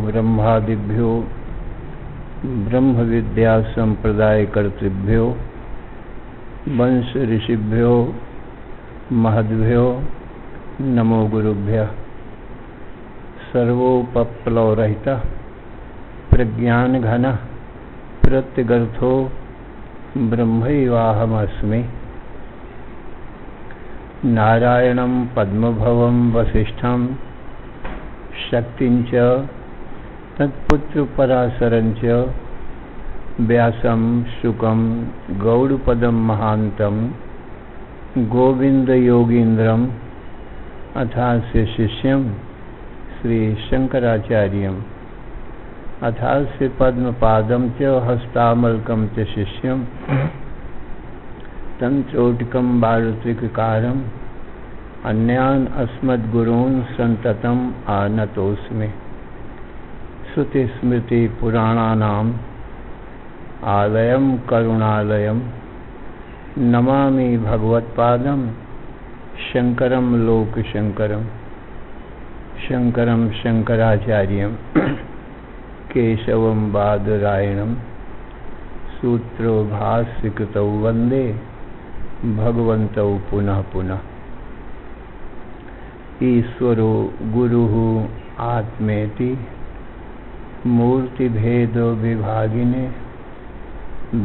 ब्रह्मादिभ्यो ब्रह्म विद्या संप्रदाय कर्तृभ्यो वंश ऋषिभ्यो महद्भ्यो नमो गुरुभ्यः। सर्वोपप्लवरहितः प्रज्ञानघनः प्रत्यगर्थो ब्रह्मैवाहमस्मि। नारायणं पद्मभवं वसिष्ठं शक्तिञ्च तत्पुत्रपराशरञ्च व्यासं शुकं गौडपदं महान्तं गोविन्दयोगीन्द्रम् अथास्य शिष्यं श्री शंकराचार्यम् अथास्य पद्मपादं च हस्तामलकं च शिष्यं तंत्रोटिकं बालत्रिककारम् अन्यान् अस्मद्गुरून् सन्ततम् आनतोऽस्मि। श्रुतिस्मृतिपुराणानाम् आलयं करुणालयं नमामि भगवत्पादं शंकरं लोकशंकरं। शंकरं शंकराचार्यं केशवं बादरायणं सूत्रो भाष्यकृतौ वन्दे भगवन्तौ पुनः पुनः। ईश्वरो गुरुः आत्मेति मूर्तिभेदो विभागिने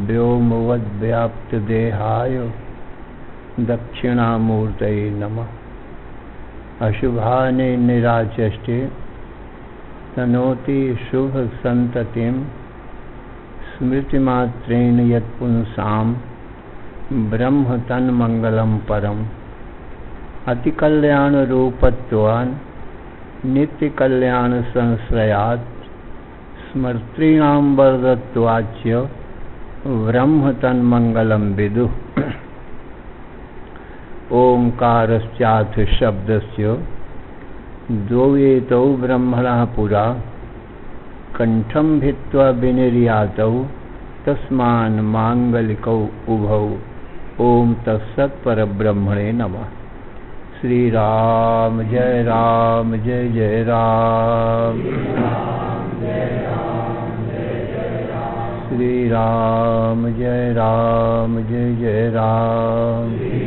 व्योमवद्व्याप्तदेहाय दक्षिणामूर्तये नमः। अशुभाने निराचष्टे तनोति शुभ संततिं स्मृतिमात्रेण यत्पुंसां ब्रह्म तन्मंगलं परम्। अतिकल्याण रूपत्वान् नित्य कल्याण संश्रयात् स्मर्तॄणां वरदत्वाच्च ब्रह्म तन्मंगलं विदुः। ओंकारश्चाथ शब्दस्य द्वौएतौ ब्रह्मणः पुरा कंठं भित्त्वा विनिर्यातौ तस्मान् मांगलिकौ उभौ। ओम तत्सत् परब्रह्मणे नमः। श्री राम जय जय राम। श्री राम जय जय राम। श्री राम जय जय राम। श्री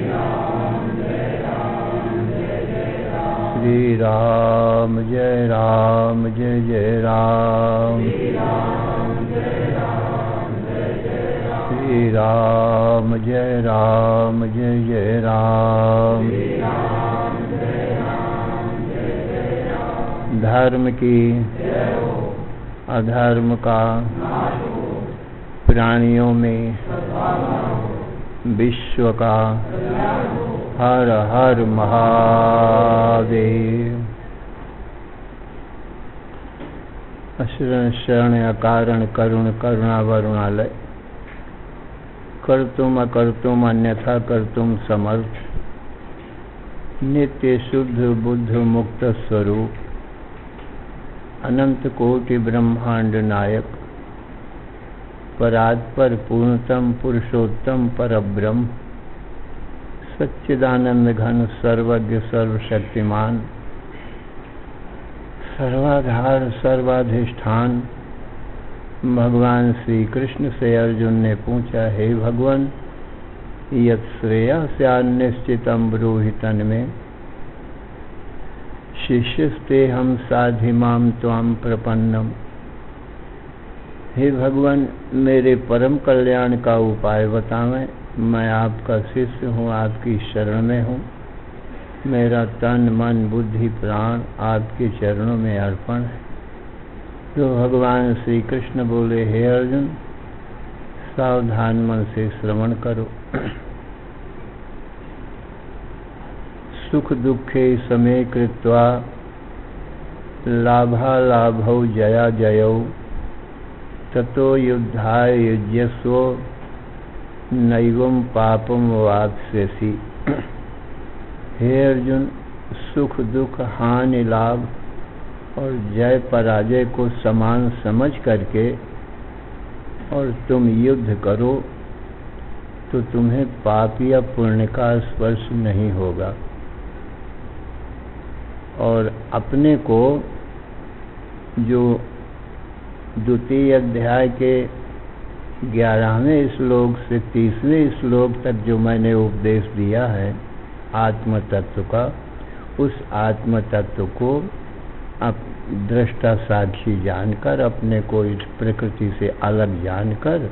राम जय जय राम। धर्म की अधर्म का प्राणियों में विश्व का हर हर महादेव। अशरण शरण अकारण करुण करुणा वरुणालय कर्तुम अकर्तुम अन्यथा कर्तुम समर्थ नित्य शुद्ध बुद्ध मुक्त स्वरूप अनंत कोटि ब्रह्मांड नायक परात्पर पूर्णतम पुरुषोत्तम परब्रह्म सच्चिदानंद घन सर्वज्ञ सर्वशक्तिमान सर्वाधार सर्वाधिष्ठान भगवान श्री कृष्ण से अर्जुन ने पूछा, हे भगवान यत् श्रेयस्यान्निश्चितं ब्रूहि तन्मे शिष्यस्ते हम साधिमां त्वां प्रपन्नम। हे भगवान मेरे परम कल्याण का उपाय बतावें। मैं आपका शिष्य हूँ, आपकी शरण में हूँ। मेरा तन मन बुद्धि प्राण आपके चरणों में अर्पण है। तो भगवान श्री कृष्ण बोले, हे अर्जुन सावधान मन से श्रवण करो। सुख दुखे समे कृत्वा लाभालाभौ जया जयौ ततो युद्धाय युज्यस्व नैवं पापम वाप्स्यसि। हे अर्जुन सुख दुख हानि लाभ और जय पराजय को समान समझ करके और तुम युद्ध करो तो तुम्हें पाप या पुण्य का स्पर्श नहीं होगा। और अपने को जो द्वितीय अध्याय के 11वें श्लोक से 30वें श्लोक तक जो मैंने उपदेश दिया है आत्म तत्व का, उस आत्म तत्व को अब दृष्टा साक्षी जानकर, अपने को इस प्रकृति से अलग जानकर,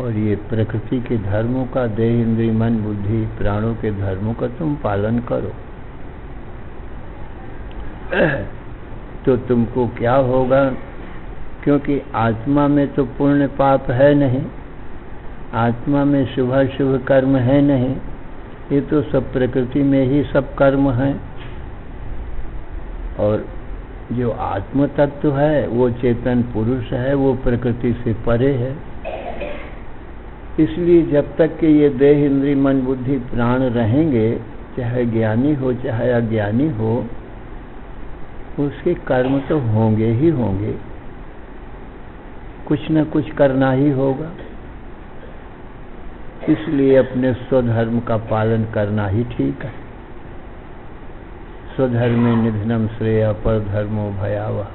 और ये प्रकृति के धर्मों का, देह इंद्रिय मन बुद्धि प्राणों के धर्मों का तुम पालन करो, तो तुमको क्या होगा? क्योंकि आत्मा में तो पुण्य पाप है नहीं, आत्मा में शुभ शुभ कर्म है नहीं, ये तो सब प्रकृति में ही सब कर्म है। और जो आत्म तत्व है वो चेतन पुरुष है, वो प्रकृति से परे है। इसलिए जब तक कि ये देह इंद्रिय मन बुद्धि प्राण रहेंगे, चाहे ज्ञानी हो चाहे अज्ञानी हो, उसके कर्म तो होंगे ही होंगे, कुछ न कुछ करना ही होगा। इसलिए अपने स्वधर्म का पालन करना ही ठीक है। स्वधर्मे निधनम श्रेय परधर्मो भयावह।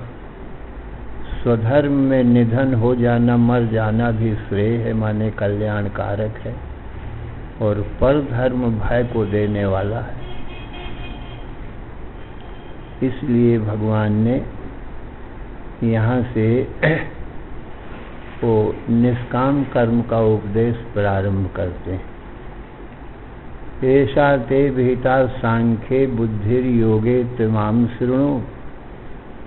स्वधर्म में निधन हो जाना, मर जाना भी श्रेय है, माने कल्याणकारक है, और परधर्म भय को देने वाला है। इसलिए भगवान ने यहाँ से वो निष्काम कर्म का उपदेश प्रारंभ करते हैं। ऐसा ते विहिता सांख्ये बुद्धिर्योगे त्वाम शृणु,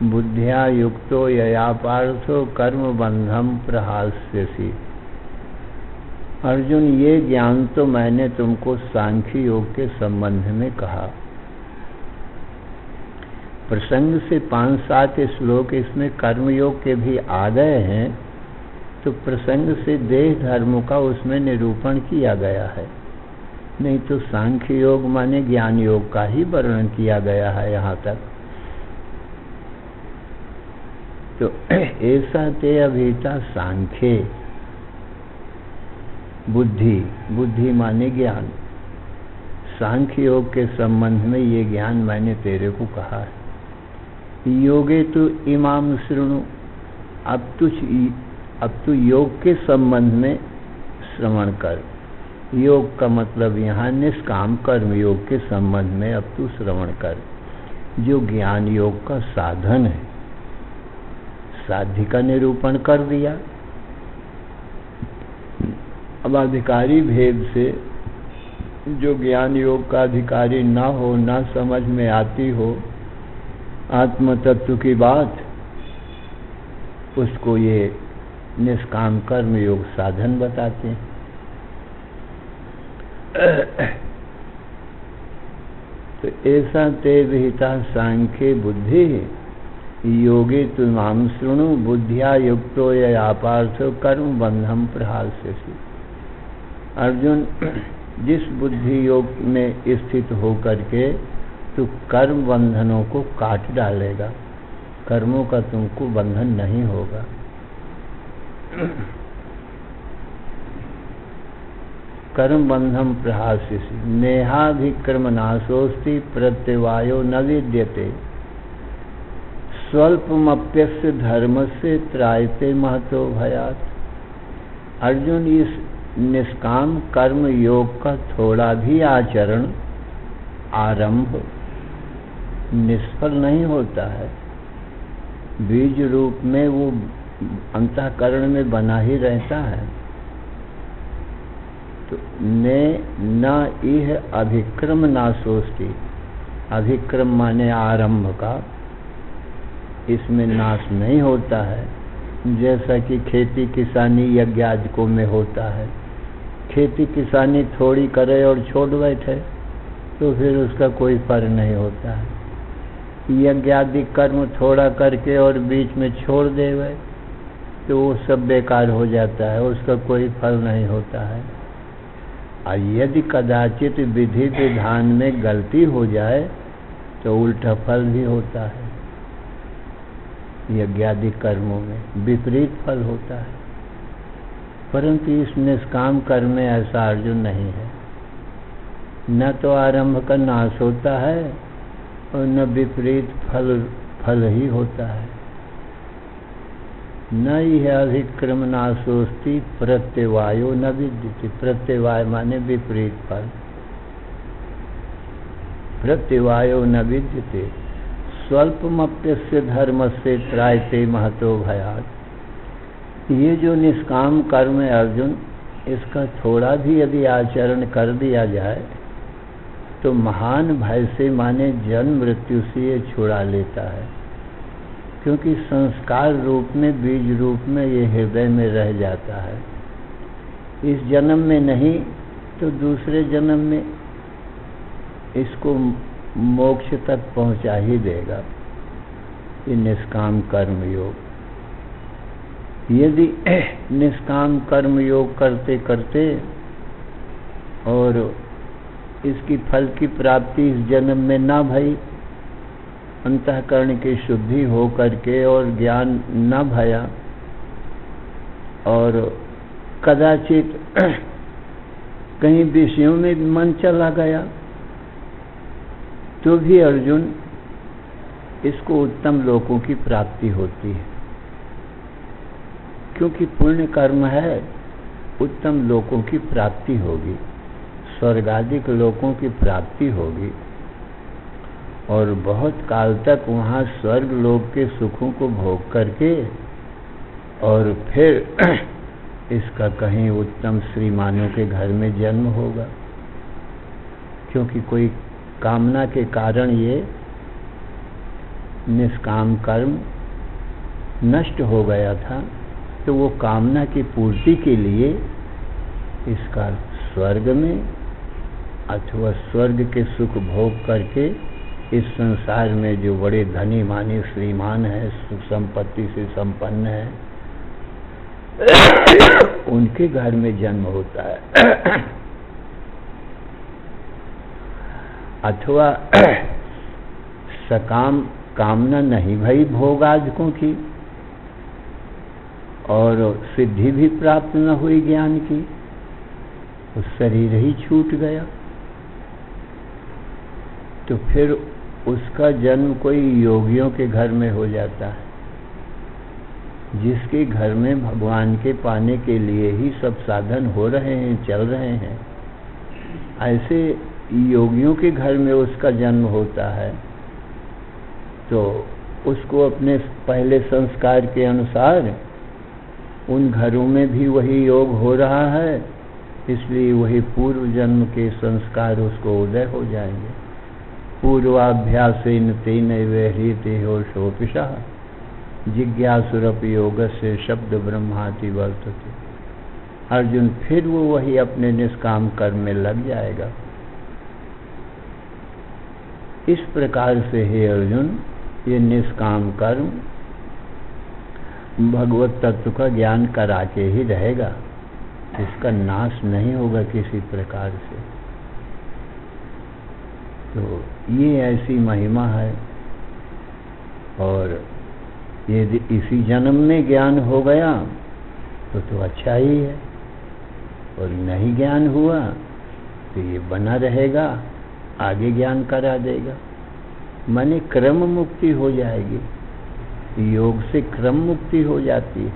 बुद्धिया युक्तो यया पार्थो कर्म बंधम प्रहास्यसि। अर्जुन, ये ज्ञान तो मैंने तुमको सांख्य योग के संबंध में कहा। प्रसंग से 5-7 श्लोक इसमें कर्मयोग के भी आ गए हैं, तो प्रसंग से देह धर्मों का उसमें निरूपण किया गया है। नहीं तो सांख्य योग माने ज्ञान योग का ही वर्णन किया गया है यहाँ तक। तो ऐसा ते अभिता सांख्ये, बुद्धि, बुद्धि माने ज्ञान, सांख्य योग के संबंध में ये ज्ञान मैंने तेरे को कहा है। योगे तो इमाम शृणु, अब तू योग के संबंध में श्रवण कर। योग का मतलब यहाँ निष्काम कर्म योग के संबंध में अब तू श्रवण कर, जो ज्ञान योग का साधन है। साध्य का निरूपण कर दिया। अब अधिकारी भेद से जो ज्ञान योग का अधिकारी ना हो, ना समझ में आती हो आत्म तत्व की बात, उसको ये निष्काम कर्म योग साधन बताते हैं। तो ऐसा ते विहिता सांख्ये बुद्धि योगे तुमाम शृणु, बुद्धिया युक्तो यया पार्थो कर्म बंधम प्रहास्यसि। अर्जुन, जिस बुद्धि योग में स्थित होकर के तू कर्म बंधनों को काट डालेगा, कर्मों का तुमको बंधन नहीं होगा। कर्म बंधम प्रहास्यसि, नेहाभिक्रम नाशोस्ति प्रत्यवायो न विद्यते, स्वल्पमप्यस्य धर्मस्य त्रायते महतो भयात्। अर्जुन, इस निष्काम कर्म योग का थोड़ा भी आचरण, आरंभ निष्फल नहीं होता है। बीज रूप में वो अंतःकरण में बना ही रहता है। तो न इह अभिक्रम नाशोस्ति, अभिक्रम माने आरंभ का, इसमें नाश नहीं होता है। जैसा कि खेती किसानी यज्ञादिकों में होता है। खेती किसानी थोड़ी करे और छोड़ बैठे तो फिर उसका कोई फल नहीं होता है। यज्ञादि कर्म थोड़ा करके और बीच में छोड़ देवे तो वो सब बेकार हो जाता है, उसका कोई फल नहीं होता है। और यदि कदाचित विधि विधान में गलती हो जाए तो उल्टा फल भी होता है। यज्ञादि कर्मों में विपरीत फल होता है, परंतु इस निष्काम कर्म में ऐसा अर्जुन नहीं है। न तो आरंभ का नाश होता है और न विपरीत फल ही होता है। न इह अभिक्रम नाशोस्ति प्रत्यवायो न विद्यते। प्रत्यवाय माने विपरीत फल। प्रत्यवायो न विद्यते स्वल्पमप्यस्य धर्मस्य त्रायते महतो भयात्। ये जो निष्काम कर्म है अर्जुन, इसका थोड़ा भी यदि आचरण कर दिया जाए तो महान भय से माने जन्म मृत्यु से ये छुड़ा लेता है, क्योंकि संस्कार रूप में, बीज रूप में ये हृदय में रह जाता है। इस जन्म में नहीं तो दूसरे जन्म में इसको मोक्ष तक पहुंचा ही देगा। ये निष्काम कर्म योग। यदि निष्काम कर्म योग करते करते और इसकी फल की प्राप्ति इस जन्म में ना भई, अंतःकरण की शुद्धि हो करके और ज्ञान न भया, और कदाचित कहीं विषयों में मन चला गया, तो भी अर्जुन इसको उत्तम लोकों की प्राप्ति होती है, क्योंकि पुण्य कर्म है। उत्तम लोकों की प्राप्ति होगी, स्वर्गादिक लोकों की प्राप्ति होगी, और बहुत काल तक वहाँ स्वर्ग लोक के सुखों को भोग करके और फिर इसका कहीं उत्तम श्रीमानों के घर में जन्म होगा। क्योंकि कोई कामना के कारण ये निष्काम कर्म नष्ट हो गया था, तो वो कामना की पूर्ति के लिए इसका स्वर्ग में अथवा स्वर्ग के सुख भोग करके इस संसार में जो बड़े धनी मानी श्रीमान है, सुख संपत्ति से संपन्न है, उनके घर में जन्म होता है। अथवा सकाम कामना नहीं भई भोगादिकों की, और सिद्धि भी प्राप्त न हुई ज्ञान की, उस शरीर ही छूट गया, तो फिर उसका जन्म कोई योगियों के घर में हो जाता है, जिसके घर में भगवान के पाने के लिए ही सब साधन हो रहे हैं, चल रहे हैं। ऐसे योगियों के घर में उसका जन्म होता है, तो उसको अपने पहले संस्कार के अनुसार उन घरों में भी वही योग हो रहा है, इसलिए वही पूर्व जन्म के संस्कार उसको उदय हो जाएंगे। पूर्वाभ्यासेन तेन ह्रीते हो शोपिशा जिज्ञासुरप योग से शब्द ब्रह्माति वर्तते। अर्जुन फिर वो वही अपने निष्काम कर्म में लग जाएगा। इस प्रकार से हे अर्जुन, ये निष्काम कर्म भगवत तत्व का ज्ञान करा के ही रहेगा, इसका नाश नहीं होगा किसी प्रकार से। तो ये ऐसी महिमा है, और यदि इसी जन्म में ज्ञान हो गया तो अच्छा ही है, और नहीं ज्ञान हुआ तो ये बना रहेगा, आगे ज्ञान करा देगा। माने क्रम मुक्ति हो जाएगी, योग से क्रम मुक्ति हो जाती है,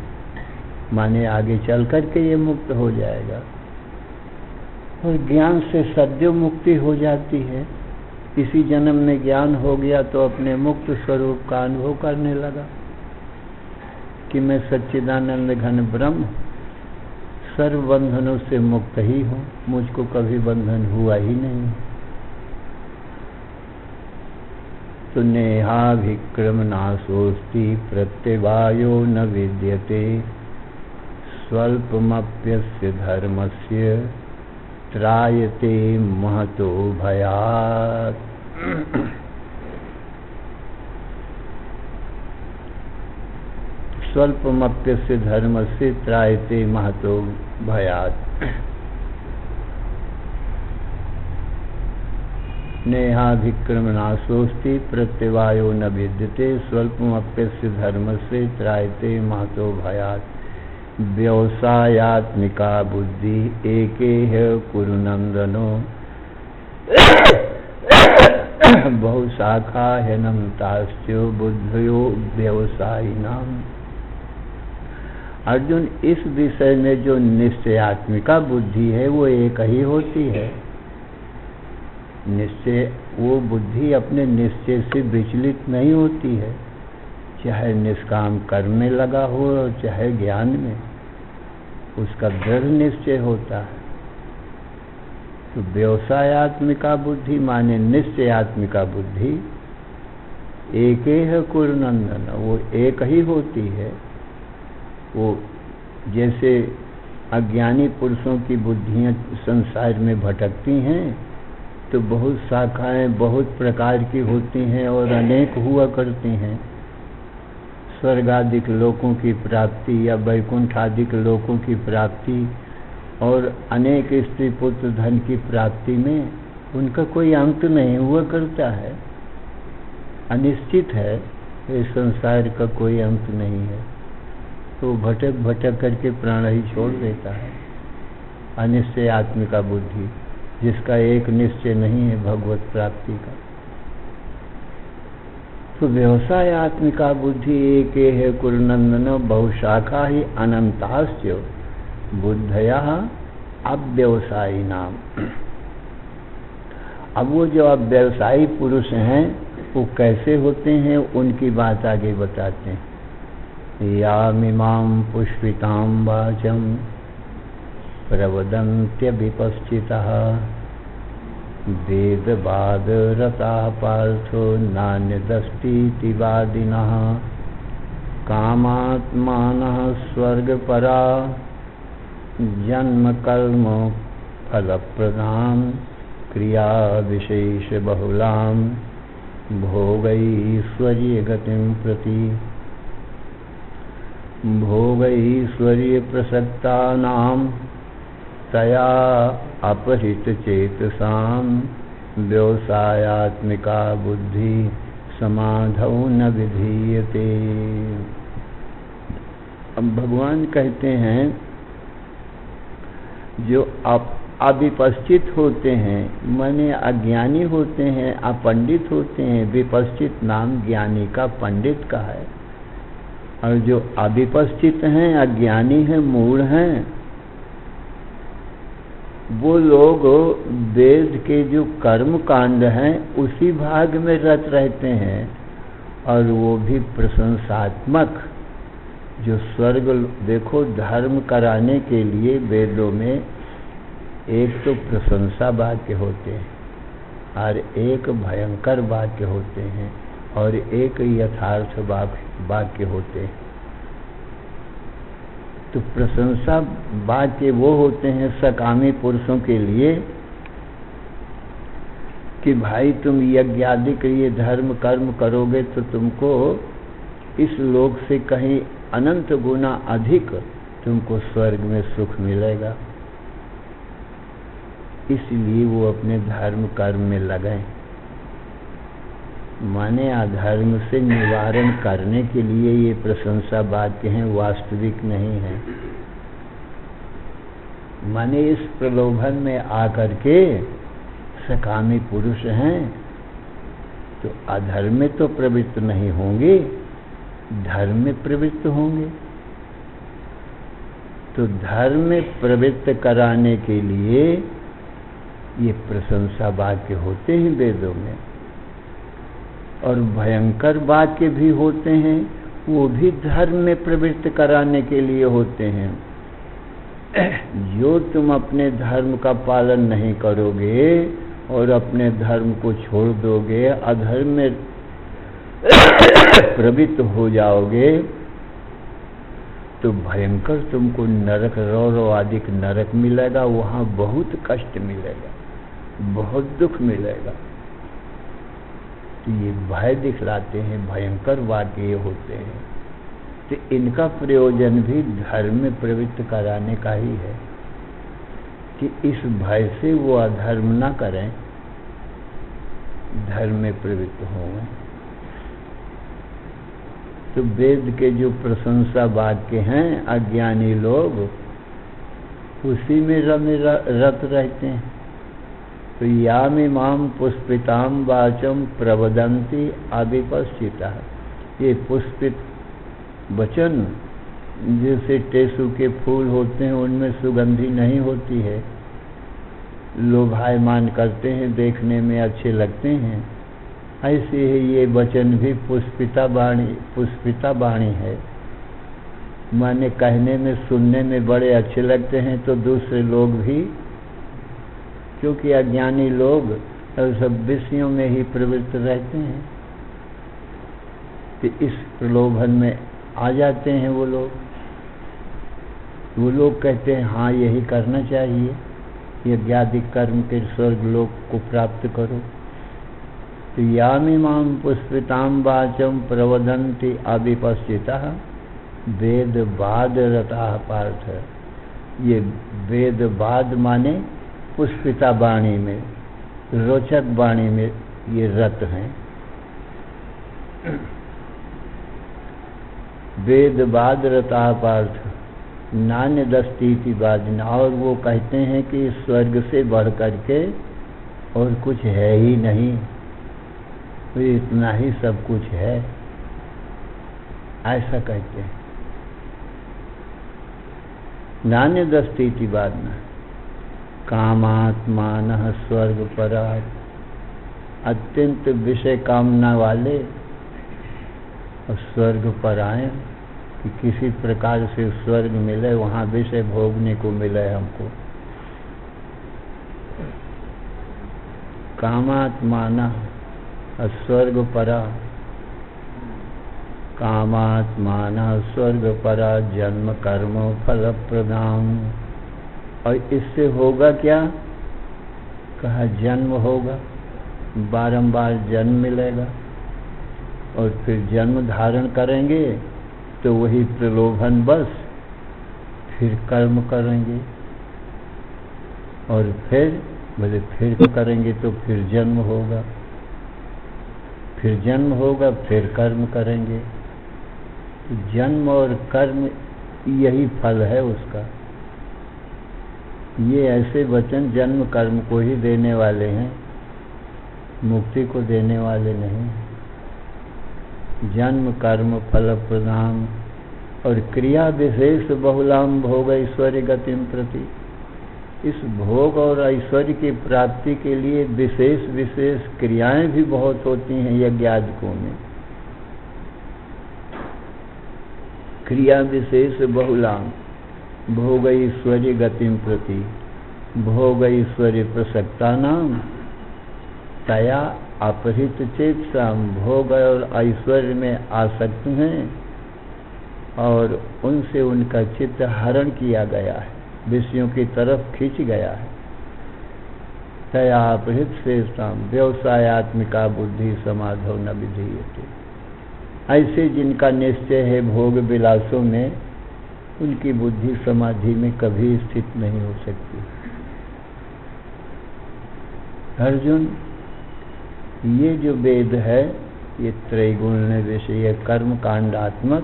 माने आगे चल करके ये मुक्त हो जाएगा। और ज्ञान से सद्य मुक्ति हो जाती है। इसी जन्म में ज्ञान हो गया तो अपने मुक्त स्वरूप का अनुभव करने लगा कि मैं सच्चिदानंद घन ब्रह्म सर्व बंधनों से मुक्त ही हूँ, मुझको कभी बंधन हुआ ही नहीं। तो नेहाभिक्रम नाशोस्ति प्रत्यवायो न विद्यते स्वल्पमप्यस्य धर्मस्य त्रायते महतो भयात्। स्वल्पमप्यस्य धर्मस्य त्रायते महतो भयात्। नेहाभिक्रम नाशोस्ति प्रत्यवायो न विद्यते स्वल्पमप्यस्य धर्मस्य त्रायते महतो भयात्। व्यवसायात्मिका बुद्धि एकेह कुरु नंदनो बहुशाखा ह्यनम तास्यो बुद्धयो व्यवसायिनाम। अर्जुन, इस विषय में जो निश्चयात्मिका बुद्धि है वो एक ही होती है। निश्चय, वो बुद्धि अपने निश्चय से विचलित नहीं होती है, चाहे निष्काम कर्म में लगा हो और चाहे ज्ञान में, उसका दृढ़ निश्चय होता है। तो व्यवसायात्मिका बुद्धि माने निश्चयात्मिका बुद्धि एक है कुरुनंदन, वो एक ही होती है। वो जैसे अज्ञानी पुरुषों की बुद्धियां संसार में भटकती हैं तो बहुत शाखाएं बहुत प्रकार की होती हैं और अनेक हुआ करती हैं। स्वर्गादिक लोकों की प्राप्ति या वैकुंठ आदिक लोकों की प्राप्ति और अनेक स्त्री पुत्र धन की प्राप्ति में उनका कोई अंत नहीं हुआ करता है, अनिश्चित है। इस संसार का कोई अंत नहीं है, तो भटक भटक करके प्राण ही छोड़ देता है। अनिश्चय आत्मिका बुद्धि, जिसका एक निश्चय नहीं है भगवत प्राप्ति का। तो व्यवसाय आत्मिका बुद्धि एक है कुरुनंदन, बहुशाखा ही अनंताश्च बुद्धया अव्यवसायी नाम। अब वो जो अव्यवसायी पुरुष हैं वो कैसे होते हैं, उनकी बात आगे बताते हैं। यामिमां पुष्पितां वाचं प्रवदन्त्य विपश्चितः वेदवादरता पार्थो नान्यदस्तीति वादिनः कामात्मानः स्वर्गपरा जन्म कर्म फलप्रदां क्रिया विशेष बहुलां भोगैश्वर्य गतिं प्रति भोगैश्वर्य प्रसक्तानां तया अपहृत चेतसां व्यवसायात्मिका बुद्धि समाधौ न विधीयते। अब भगवान कहते हैं जो अविपश्चित होते हैं माने अज्ञानी होते हैं, अपंडित होते हैं। विपश्चित नाम ज्ञानी का, पंडित का है। और जो अविपश्चित हैं, अज्ञानी हैं, मूढ़ हैं, वो लोग वेद के जो कर्म कांड हैं उसी भाग में रत रहते हैं, और वो भी प्रशंसात्मक। जो स्वर्ग, देखो धर्म कराने के लिए वेदों में एक तो प्रशंसा वाक्य होते हैं और एक भयंकर वाक्य होते हैं और एक यथार्थ वाक्य होते हैं। तो प्रशंसा वाक्य वो होते हैं सकामी पुरुषों के लिए कि भाई तुम यज्ञ आदि के लिए धर्म कर्म करोगे तो तुमको इस लोक से कहीं अनंत गुना अधिक तुमको स्वर्ग में सुख मिलेगा। इसलिए वो अपने धर्म कर्म में लगे। माने अधर्म से निवारण करने के लिए ये प्रशंसा वाक्य हैं, वास्तविक नहीं है। माने इस प्रलोभन में आकर के सकामी पुरुष हैं तो अधर्म में तो प्रवृत्त नहीं होंगे, धर्म में प्रवृत्त होंगे। तो धर्म में प्रवृत्त कराने के लिए ये प्रशंसा वाक्य होते हैं वेदों में, और भयंकर वाक्य भी होते हैं, वो भी धर्म में प्रवृत्त कराने के लिए होते हैं। जो तुम अपने धर्म का पालन नहीं करोगे और अपने धर्म को छोड़ दोगे, अधर्म में प्रवृत्त हो जाओगे, तो भयंकर तुमको नरक, रौरव आदि नरक मिलेगा। वहाँ बहुत कष्ट मिलेगा, बहुत दुख मिलेगा। तो ये भय दिखलाते हैं, भयंकर वाक्य होते हैं। तो इनका प्रयोजन भी धर्म में प्रवृत्त कराने का ही है कि इस भय से वो अधर्म ना करें, धर्म में प्रवृत्त हों। तो वेद के जो प्रशंसा वाक्य हैं, अज्ञानी लोग उसी में रत रहते हैं। तो यामिमां पुष्पितां वाचं प्रवदन्ति अविपश्चितः। ये पुष्पित वचन जैसे टेसू के फूल होते हैं उनमें सुगंधी नहीं होती है, लोभायमान करते हैं, देखने में अच्छे लगते हैं, ऐसे ही ये वचन भी पुष्पिता वाणी है। माने कहने में सुनने में बड़े अच्छे लगते हैं तो दूसरे लोग भी, क्योंकि अज्ञानी लोग सब विषयों में ही प्रवृत्त रहते हैं, तो इस प्रलोभन में आ जाते हैं वो लोग कहते हैं हाँ यही करना चाहिए, यज्ञादि कर्म के स्वर्ग लोक को प्राप्त करो। तो यामिमां पुष्पितां वाचम प्रवदन्ति अविपश्चितः वेदवाद रताः पार्थ। ये वेदवाद माने पुष्पिता वाणी में, रोचक वाणी में ये रत हैं। वेदवाद रताः पार्थ नान्य दस्तीति वादिना, और वो कहते हैं कि स्वर्ग से बढ़ करके और कुछ है ही नहीं, तो इतना ही सब कुछ है, ऐसा कहते हैं। नान्य दस्तीति वादिना कामात्मानः स्वर्ग परात्, अत्यंत विषय कामना वाले और स्वर्ग पर आए कि किसी प्रकार से स्वर्ग मिले, वहाँ विषय भोगने को मिले हमको। कामात्मानः स्वर्ग परा, कामात्मानः स्वर्ग परा जन्म कर्म फल प्रदान। और इससे होगा क्या? कहा जन्म होगा, बारंबार जन्म मिलेगा, और फिर जन्म धारण करेंगे तो वही प्रलोभन बस फिर कर्म करेंगे, और फिर करेंगे तो फिर जन्म होगा, फिर जन्म होगा, फिर कर्म करेंगे। जन्म और कर्म यही फल है उसका। ये ऐसे वचन जन्म कर्म को ही देने वाले हैं, मुक्ति को देने वाले नहीं। जन्म कर्म फल प्रदान और क्रिया विशेष बहुलाम भोग ऐश्वर्य गतिम प्रति। इस भोग और ऐश्वर्य की प्राप्ति के लिए विशेष विशेष क्रियाएं भी बहुत होती हैं यज्ञादिकों में। क्रिया विशेष बहुलाम भोग ऐश्वर्य गतिम प्रति, भोग ऐश्वर्य प्रसक्ता नाम तया अपहृत चेतसाम। भोग और ऐश्वर्य में आसक्त हैं और उनसे उनका चित्त हरण किया गया है, विषयों की तरफ खींच गया है। तया अपहृत चेतसाम व्यवसायत्मिका बुद्धि समाधो न विधीयते। ऐसे जिनका निश्चय है भोग विलासों में, उनकी बुद्धि समाधि में कभी स्थित नहीं हो सकती। अर्जुन, ये जो वेद है ये त्रैगुण्य विषय कर्म कांडात्मक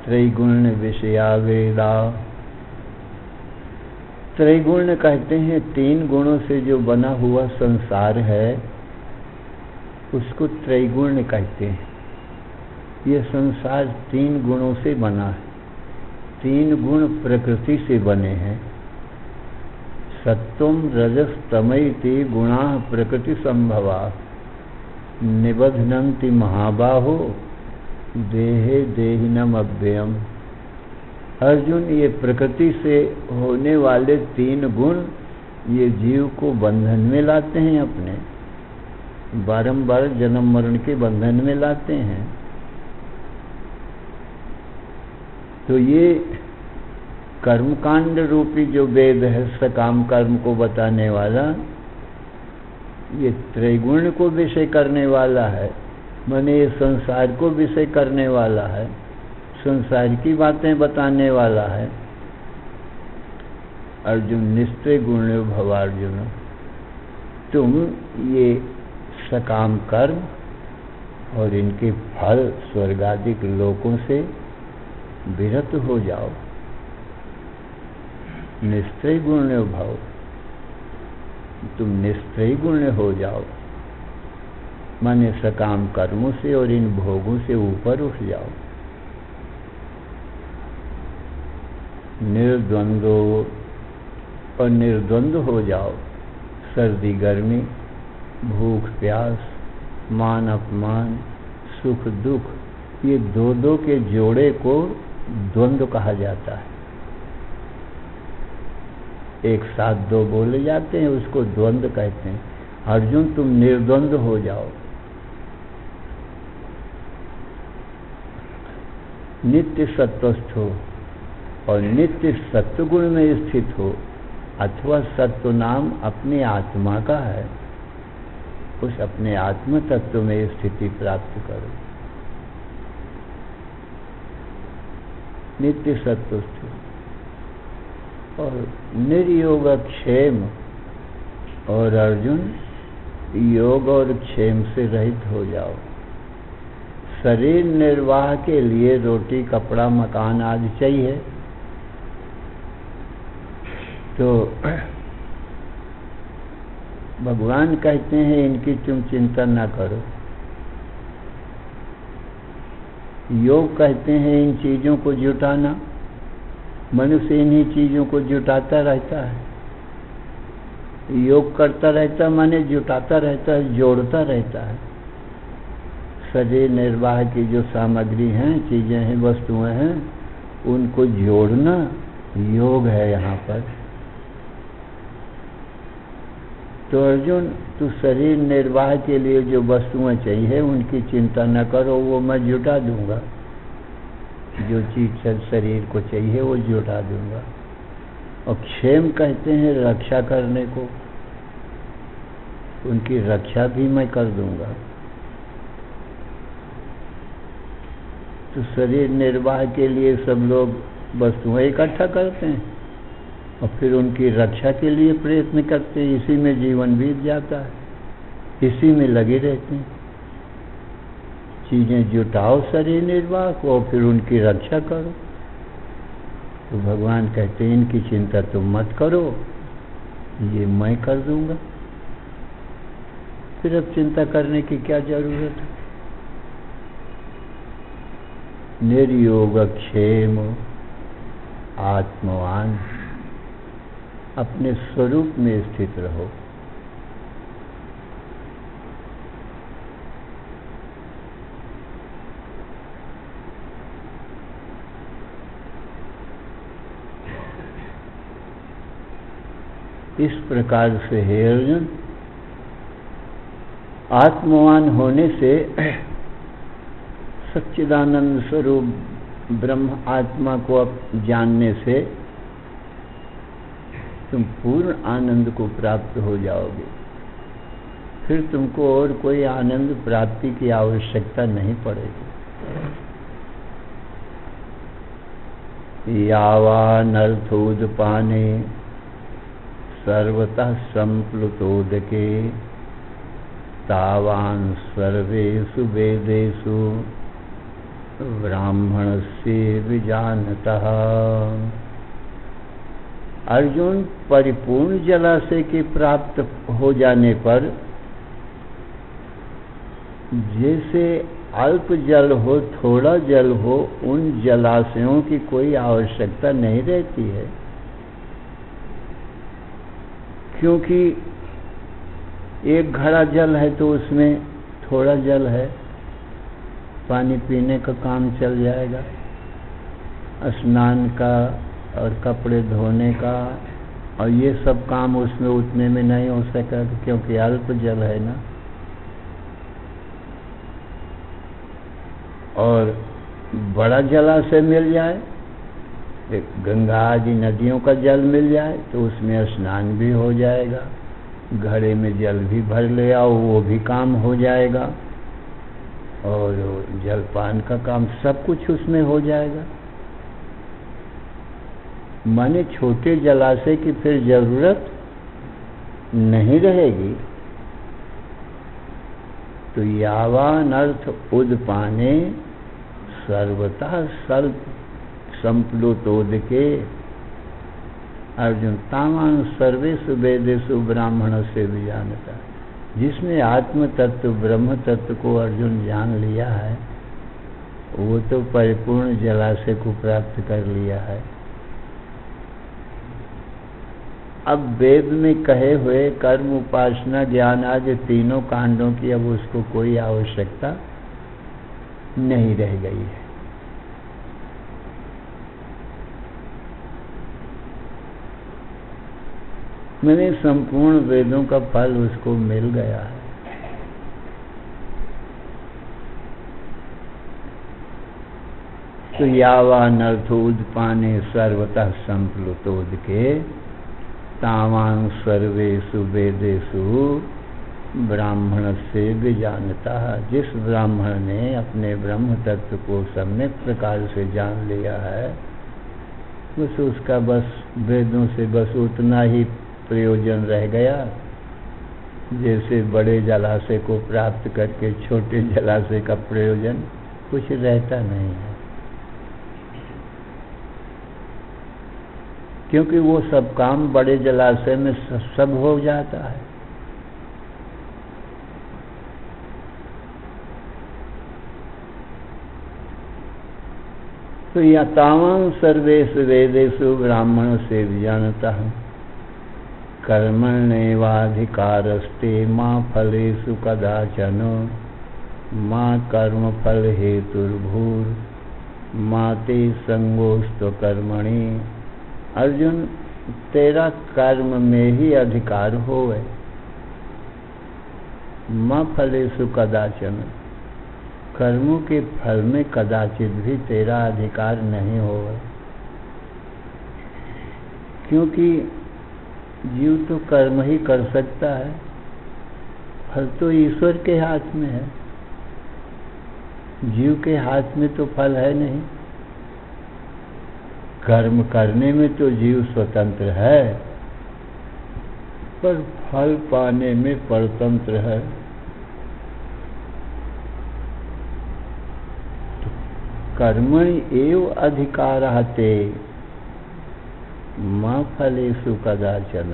त्रैगुण्य विषया वेदा। त्रैगुण्य कहते हैं 3 गुणों से जो बना हुआ संसार है उसको त्रैगुण्य कहते हैं। ये संसार 3 गुणों से बना है। 3 गुण प्रकृति से बने हैं। सत्वम रजस तमैति गुणा प्रकृति संभवा निबध्नन्ति महाबाहो देहे देहिनम अव्ययम। अर्जुन, ये प्रकृति से होने वाले 3 गुण ये जीव को बंधन में लाते हैं, अपने बारंबार जन्म मरण के बंधन में लाते हैं। तो ये कर्मकांड रूपी जो वेद है सकाम कर्म को बताने वाला, ये त्रैगुण्य को विषय करने वाला है, माने ये संसार को विषय करने वाला है, संसार की बातें बताने वाला है। अर्जुन निस्त्रय गुण्यो भवार्जुन, तुम ये सकाम कर्म और इनके फल स्वर्गादिक लोकों से विरत हो जाओ। निस्त्रय गुण्य भाव, तुम निस्त्रय गुण्य हो जाओ, माने सकाम कर्मों से और इन भोगों से ऊपर उठ जाओ। निर्द्वंदो और निर्द्वंद हो जाओ। सर्दी गर्मी, भूख प्यास, मान अपमान, सुख दुख, ये दो दो के जोड़े को द्वंद्व कहा जाता है। एक साथ दो बोले जाते हैं, उसको द्वंद्व कहते हैं। अर्जुन तुम निर्द्वंद हो जाओ, नित्य सत्वस्थ हो और नित्य सत्वगुण में स्थित हो, अथवा सत्व नाम अपने आत्मा का है, उस अपने आत्म तत्व में स्थिति प्राप्त करो। नित्य सत्वस्थ और निर्योग क्षेम, और अर्जुन योग और क्षेम से रहित हो जाओ। शरीर निर्वाह के लिए रोटी कपड़ा मकान आदि चाहिए, तो भगवान कहते हैं इनकी तुम चिंता ना करो। योग कहते हैं इन चीजों को जुटाना, मनुष्य इन्हीं चीजों को जुटाता रहता है। योग करता रहता माने जुटाता रहता है, जोड़ता रहता है। शरीर निर्वाह की जो सामग्री हैं, चीजें हैं, वस्तुएं हैं, उनको जोड़ना योग है यहाँ पर। तो अर्जुन तू शरीर निर्वाह के लिए जो वस्तुएं चाहिए उनकी चिंता न करो, वो मैं जुटा दूंगा। जो चीज शरीर को चाहिए वो जुटा दूंगा। और क्षेम कहते हैं रक्षा करने को, उनकी रक्षा भी मैं कर दूंगा। तो शरीर निर्वाह के लिए सब लोग वस्तुएं इकट्ठा करते हैं और फिर उनकी रक्षा के लिए प्रयत्न करते हैं। इसी में जीवन बीत जाता है, इसी में लगे रहते हैं। चीजें जुटाओ शरीर निर्वाह को और फिर उनकी रक्षा करो। तो भगवान कहते हैं इनकी चिंता तुम मत करो, ये मैं कर दूंगा। फिर अब चिंता करने की क्या जरूरत है। निर्योग क्षेम आत्मवान, अपने स्वरूप में स्थित रहो। इस प्रकार से हे अर्जुन, आत्मवान होने से, सच्चिदानंद स्वरूप ब्रह्म आत्मा को अब जानने से तुम पूर्ण आनंद को प्राप्त हो जाओगे। फिर तुमको और कोई आनंद प्राप्ति की आवश्यकता नहीं पड़ेगी। यावानर्थोदपाने सर्वतः संप्लुतोदके तावान सर्वेषु वेदेषु ब्राह्मणस्य विजानतः। अर्जुन, परिपूर्ण जलाशय के प्राप्त हो जाने पर जैसे अल्प जल हो, थोड़ा जल हो, उन जलाशयों की कोई आवश्यकता नहीं रहती है, क्योंकि एक घड़ा जल है तो उसमें थोड़ा जल है, पानी पीने का काम चल जाएगा। स्नान का और कपड़े धोने का और ये सब काम उसमें उतने में नहीं हो सका, क्योंकि अल्प जल है ना। और बड़ा जलाशय मिल जाए, गंगा आदि नदियों का जल मिल जाए तो उसमें स्नान भी हो जाएगा, घड़े में जल भी भर ले आओ वो भी काम हो जाएगा, और जलपान का काम सब कुछ उसमें हो जाएगा। माने छोटे जलाशय की फिर जरूरत नहीं रहेगी। तो यावान अर्थ उदपाने सर्वतः संप्लुतोदके अर्जुन तावान सर्वेषु वेदेषु ब्राह्मणस्य विजानतः। जिसने आत्म तत्व ब्रह्म तत्व को अर्जुन जान लिया है वो तो परिपूर्ण जलाशय को प्राप्त कर लिया है। अब वेद में कहे हुए कर्म, उपासना, ज्ञान आदि तीनों कांडों की अब उसको कोई आवश्यकता नहीं रह गई है। मैंने संपूर्ण वेदों का फल उसको मिल गया है। तो यावानर्थोदपाने सर्वतः संप्लुतोदके तावान सर्वेषु वेदेषु ब्राह्मण से भी जानता है। जिस ब्राह्मण ने अपने ब्रह्म तत्व को सम्यक प्रकार से जान लिया है, बस उसका बस वेदों से बस उतना ही प्रयोजन रह गया, जैसे बड़े जलाशय को प्राप्त करके छोटे जलाशय का प्रयोजन कुछ रहता नहीं है, क्योंकि वो सब काम बड़े जलाशय में सब हो जाता है। तो यतावान सर्वेषु वेदेषु ब्राह्मण से जानता है कर्मण्येवाधिकारस्ते मां फलेषु कदाचन मां कर्म फल हेतुर्भूर मां ते संगोस्तु कर्मणि। अर्जुन, तेरा कर्म में ही अधिकार होवे, मां फलेषु कदाचन, कर्मों के फल में कदाचित भी तेरा अधिकार नहीं होवे, क्योंकि जीव तो कर्म ही कर सकता है, फल तो ईश्वर के हाथ में है। जीव के हाथ में तो फल है नहीं। कर्म करने में तो जीव स्वतंत्र है, पर फल पाने में परतंत्र है। तो कर्मणि एव अधिकारः ते मां फलेषु कदाचन,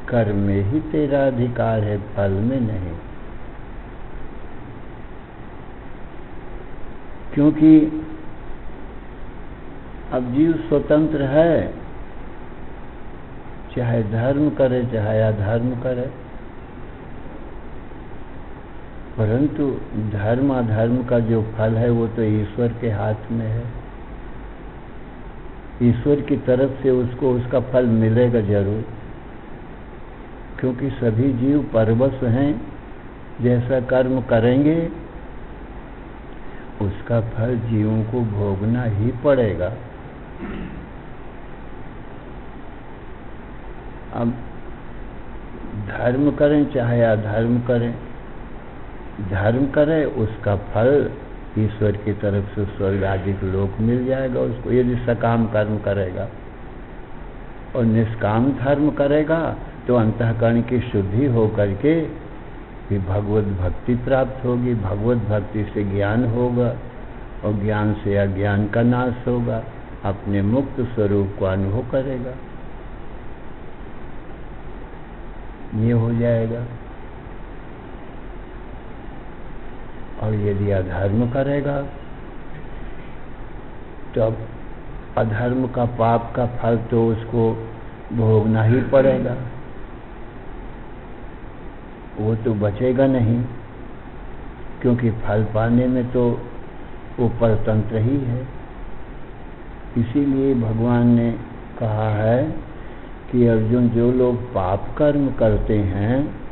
कर्म में ही तेरा अधिकार है, फल में नहीं। क्योंकि अब जीव स्वतंत्र है, चाहे धर्म करे चाहे अधर्म करे, परंतु धर्म अधर्म का जो फल है वो तो ईश्वर के हाथ में है। ईश्वर की तरफ से उसको उसका फल मिलेगा जरूर, क्योंकि सभी जीव परवश हैं। जैसा कर्म करेंगे उसका फल जीवों को भोगना ही पड़ेगा। अब धर्म करें चाहे अधर्म करें, धर्म करे उसका फल ईश्वर की तरफ से स्वर्ग आदि लोक मिल जाएगा उसको, यदि सकाम कर्म करेगा। और निष्काम धर्म करेगा तो अंतःकरण की शुद्धि हो करके भी भगवत भक्ति प्राप्त होगी। भगवत भक्ति से ज्ञान होगा और ज्ञान से अज्ञान का नाश होगा, अपने मुक्त स्वरूप को अनुभव करेगा, ये हो जाएगा। और यदि अधर्म करेगा तो अब अधर्म का पाप का फल तो उसको भोगना ही पड़ेगा, वो तो बचेगा नहीं, क्योंकि फल पाने में तो वो परतंत्र ही है। इसीलिए भगवान ने कहा है कि अर्जुन, जो लोग पाप कर्म करते हैं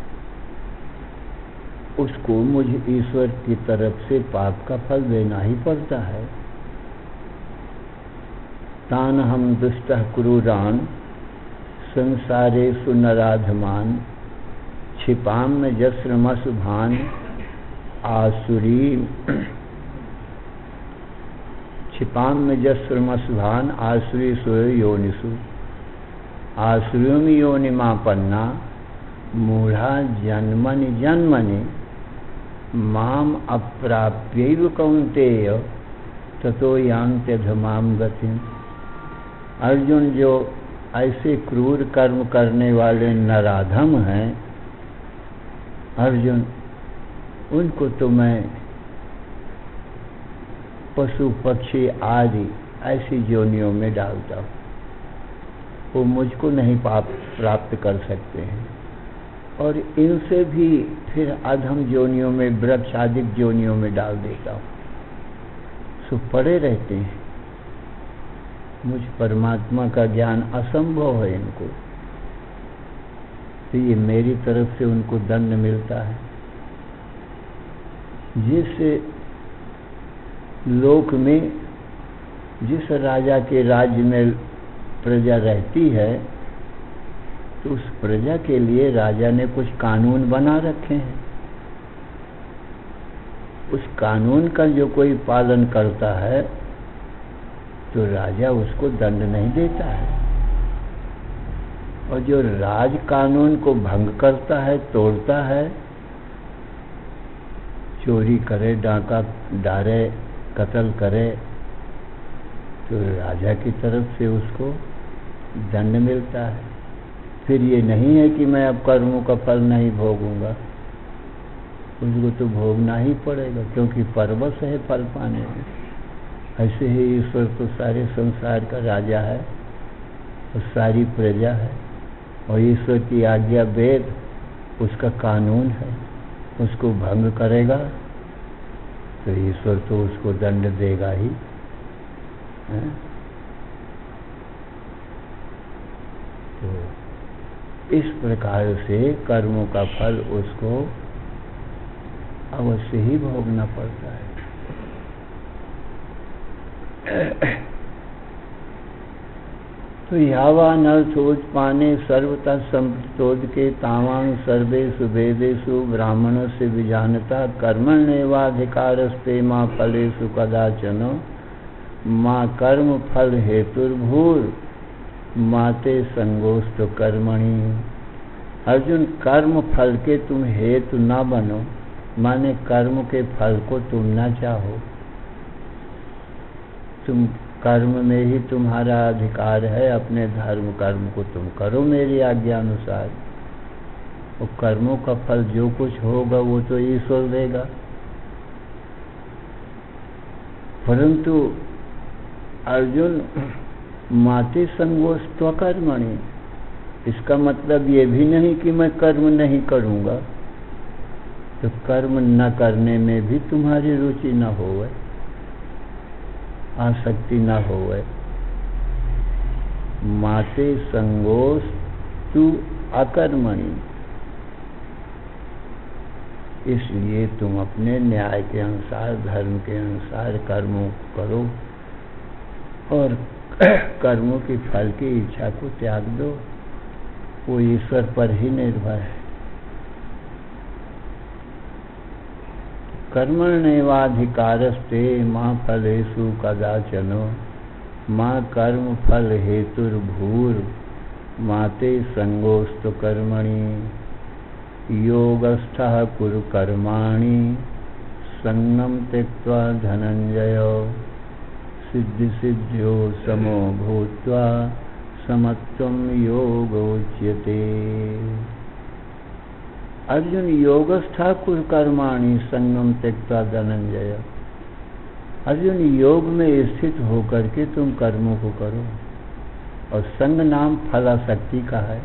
उसको मुझे ईश्वर की तरफ से पाप का फल देना ही पड़ता है। तान हम दुष्टः क्रूरान संसारेषु नराधमान क्षिपाम जस्रमसुभान आसुरी क्षिपाम जस्रमसुभान आसुरी योनिषु आसुरीम योनिमापन्ना मूढ़ा जन्मनि जन्मनि माम अप्राप्यैव कौन्तेय ततो यान्त्यधमाम गतिम्। अर्जुन, जो ऐसे क्रूर कर्म करने वाले नराधम हैं, अर्जुन उनको तो मैं पशु पक्षी आदि ऐसी योनियों में डालता हूँ। वो मुझको नहीं प्राप्त कर सकते हैं। और इनसे भी फिर अधम जोनियों में, वृक्ष आदि जोनियों में डाल देता हूँ, सो पड़े रहते हैं। मुझ परमात्मा का ज्ञान असंभव है इनको, तो ये मेरी तरफ से उनको दंड मिलता है। जिस लोक में, जिस राजा के राज्य में प्रजा रहती है, तो उस प्रजा के लिए राजा ने कुछ कानून बना रखे हैं। उस कानून का जो कोई पालन करता है तो राजा उसको दंड नहीं देता है, और जो राज कानून को भंग करता है, तोड़ता है, चोरी करे, डाका डारे, कत्ल करे, तो राजा की तरफ से उसको दंड मिलता है। फिर ये नहीं है कि मैं अब कर्मों का फल नहीं भोगूंगा, उसको तो भोगना ही पड़ेगा, क्योंकि परवश है फल पाने में। ऐसे ही ईश्वर तो सारे संसार का राजा है और सारी प्रजा है, और ईश्वर की आज्ञा वेद उसका कानून है। उसको भंग करेगा तो ईश्वर तो उसको दंड देगा ही है? तो इस प्रकार से कर्मों का फल उसको अवश्य ही भोगना पड़ता है। तो यावान अर्थोत्पाने सर्वतः संप्रतोद के तावान सर्वेषु वेदेषु ब्राह्मण से विजानता कर्मण्येवाधिकारस्ते माँ फलेषु कदाचन माँ कर्म फल हेतुर्भूर माते संगोस्त कर्मणि। अर्जुन, कर्म फल के तुम हेतु न बनो, माने कर्म के फल को तुम न चाहो। तुम कर्म में ही तुम्हारा अधिकार है, अपने धर्म कर्म को तुम करो मेरी आज्ञा अनुसार, और कर्मों का फल जो कुछ होगा वो तो ईश्वर देगा। परंतु अर्जुन, माते संगोस्त्व कर्मणि, इसका मतलब ये भी नहीं कि मैं कर्म नहीं करूंगा, तो कर्म न करने में भी तुम्हारी रुचि न होवे, आसक्ति न होवे। माते संगोस्तु अकर्मणि, इसलिए तुम अपने न्याय के अनुसार, धर्म के अनुसार कर्मों करो, और कर्मों की फल की इच्छा को त्याग दो, वो ईश्वर पर ही निर्भर है। कर्मण्येवाधिकारस्ते माँ फलेषु कदाचन माँ कर्म फल हेतुर्भूर माते संगोस्तु कर्मणि योगस्थः कुरु कर्माणि संगम त्यक्त्वा धनंजय सिद्धि सिद्ध्यो समो भूत्वा समत्वं योगोच्यते। अर्जुन, योगस्था कुरु कर्माणि संगम त्यक्त्वा धनंजय। अर्जुन, योग में स्थित होकर के तुम कर्मों को करो, और संग नाम फलाशक्ति का है।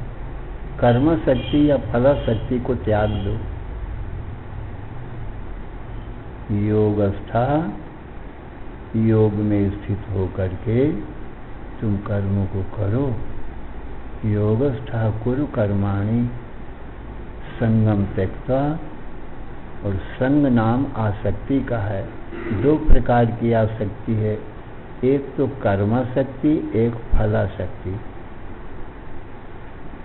कर्म शक्ति या फलाशक्ति को त्याग दो। योगस्था, योग में स्थित होकर के तुम कर्मों को करो। योगस्था कुरु कर्माणि संगम त्यक्त्वा, और संग नाम आसक्ति का है। दो प्रकार की आसक्ति है, एक तो कर्माशक्ति, एक फलाशक्ति।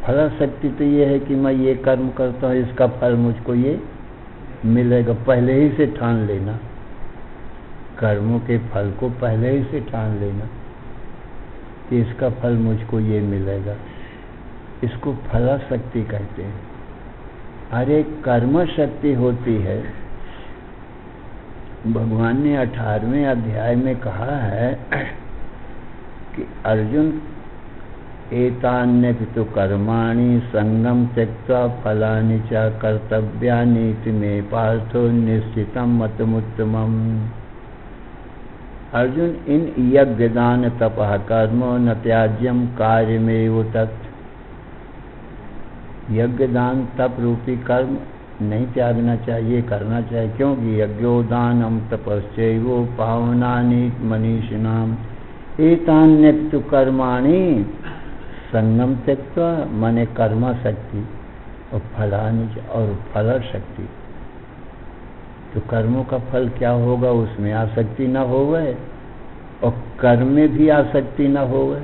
फलाशक्ति तो ये है कि मैं ये कर्म करता हूँ, इसका फल मुझको ये मिलेगा, पहले ही से ठान लेना। कर्मों के फल को पहले ही से ठान लेना कि इसका फल मुझको ये मिलेगा, इसको फलाशक्ति कहते हैं। अरे कर्म शक्ति होती है, भगवान ने 18वें अध्याय में कहा है कि अर्जुन, एतान्यपितु कर्माणि संगम त्यक्त्वा फलानि च कर्तव्यानि इति मे पार्थो निश्चितं मतमुत्तमम्। अर्जुन, इन यज्ञ दान तपः कर्म न त्याज्यम कार्यमेव तत्। यज्ञ दान तप रूपी कर्म नहीं त्यागना चाहिए, करना चाहिए। क्योंकि यज्ञोदानम तपश्चैव पावनानि मनीषिणाम एतान्यक्तु कर्माणि संगम त्यक्त्वा, मने कर्मा शक्ति और फलानि और फल शक्ति। तो कर्मों का फल क्या होगा, उसमें आसक्ति न होवे और कर्म में भी आसक्ति न होवे।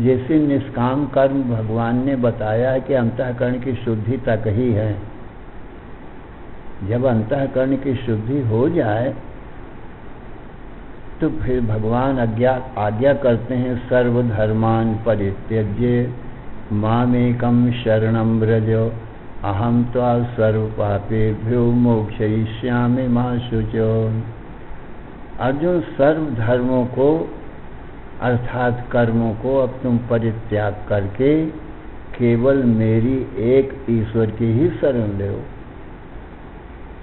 जैसे निष्काम कर्म भगवान ने बताया है कि अंतःकरण की शुद्धि तक ही है। जब अंतःकरण की शुद्धि हो जाए तो फिर भगवान आज्ञा करते हैं, सर्वधर्मान परित्यज्य मामेकं शरणं व्रज अहम त्वा सर्व पापेभ्यो मोक्षयिष्यामि मा शुचो। अर्जुन, सर्व धर्मों को अर्थात कर्मों को अब तुम परित्याग करके केवल मेरी एक ईश्वर की ही शरण लो।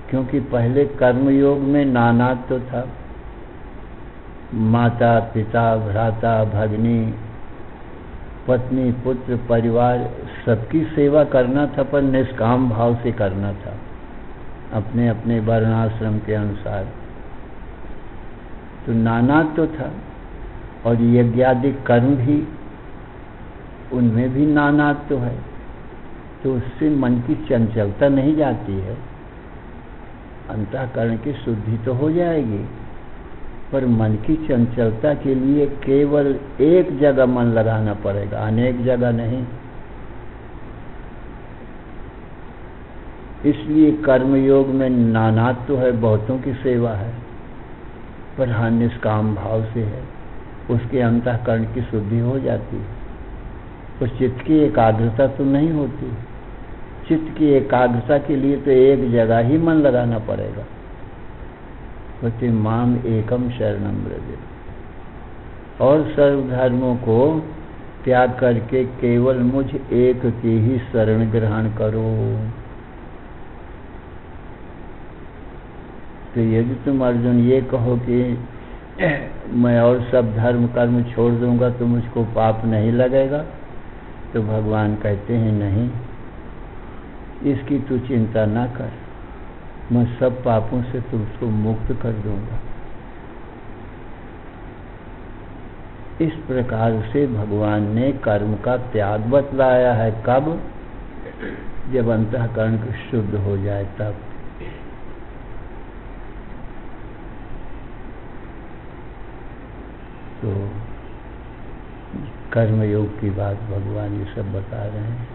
क्योंकि पहले कर्मयोग में नानात्व था। माता पिता भ्राता भगिनी पत्नी पुत्र परिवार सबकी सेवा करना था, पर निष्काम भाव से करना था, अपने अपने वर्णाश्रम के अनुसार। तो नानात्व था। और यज्ञादि कर्म भी, उनमें भी नानात्व है। तो उससे मन की चंचलता नहीं जाती है। अंतःकरण की शुद्धि तो हो जाएगी, पर मन की चंचलता के लिए केवल एक जगह मन लगाना पड़ेगा, अनेक जगह नहीं। इसलिए कर्मयोग में नानात्व है, बहुतों की सेवा है, पर हाँ निष्काम भाव से है। उसके अंतःकरण की शुद्धि हो जाती है। उस चित्त की एकाग्रता तो नहीं होती। चित्त की एकाग्रता के लिए तो एक जगह ही मन लगाना पड़ेगा। बोलते माम एकम शरणम व्रज, और सर्वधर्मों को त्याग करके केवल मुझ एक की ही शरण ग्रहण करो। तो यदि तुम अर्जुन ये कहो कि मैं और सब धर्म कर्म छोड़ दूंगा तो मुझको पाप नहीं लगेगा, तो भगवान कहते हैं नहीं, इसकी तू चिंता ना कर, मैं सब पापों से तुझको मुक्त कर दूंगा। इस प्रकार से भगवान ने कर्म का त्याग बतलाया है। कब? जब अंतःकरण शुद्ध हो जाए तब। तो कर्मयोग की बात भगवान ये सब बता रहे हैं।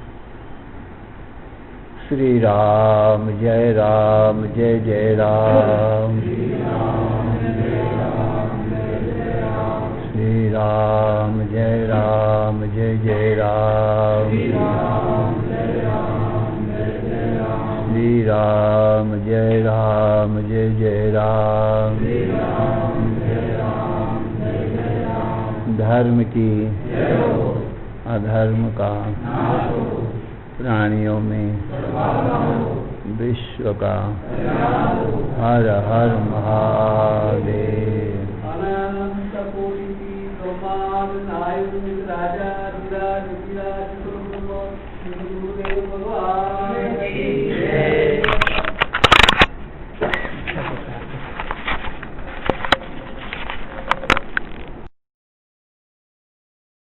श्री राम जय राम जय जय राम। श्री राम जय राम जय जय राम। श्री राम जय राम जय जय राम। श्री राम जय राम जय जय राम। श्री राम जय राम जय जय राम। श्री राम जय राम जय जय राम। धर्म की अधर्म का प्राणियों में विश्व का हर हर महादेव। अनंत कोटि ब्रह्मांड नायक राजा विराज विराज भगवान